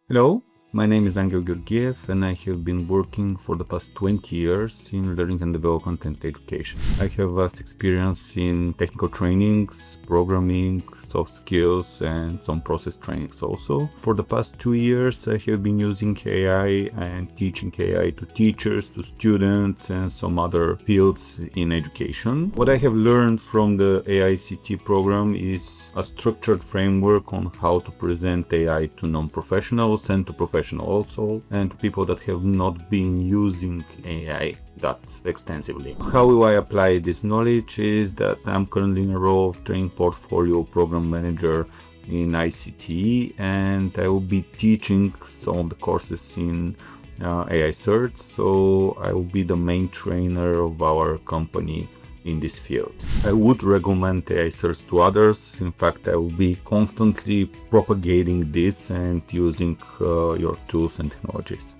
Hello, my name is Angel Georgiev and I have been working for the past 20 years in learning and development and education. I have vast experience in technical trainings, programming, soft skills and some process trainings also. For the past 2 years I have been using AI and teaching AI to teachers, to students and some other fields in education. What I have learned from the AI CT program is a structured framework on how to present AI to non-professionals and to professionals also, and to people that have not been using AI that extensively. How will I apply this knowledge is that I'm currently in a role of training portfolio program manager in ICT, and I will be teaching some of the courses in AI CERTs, so I will be the main trainer of our company in this field. I would recommend AI CERTs to others. In fact, I will be constantly propagating this and using your tools and technologies.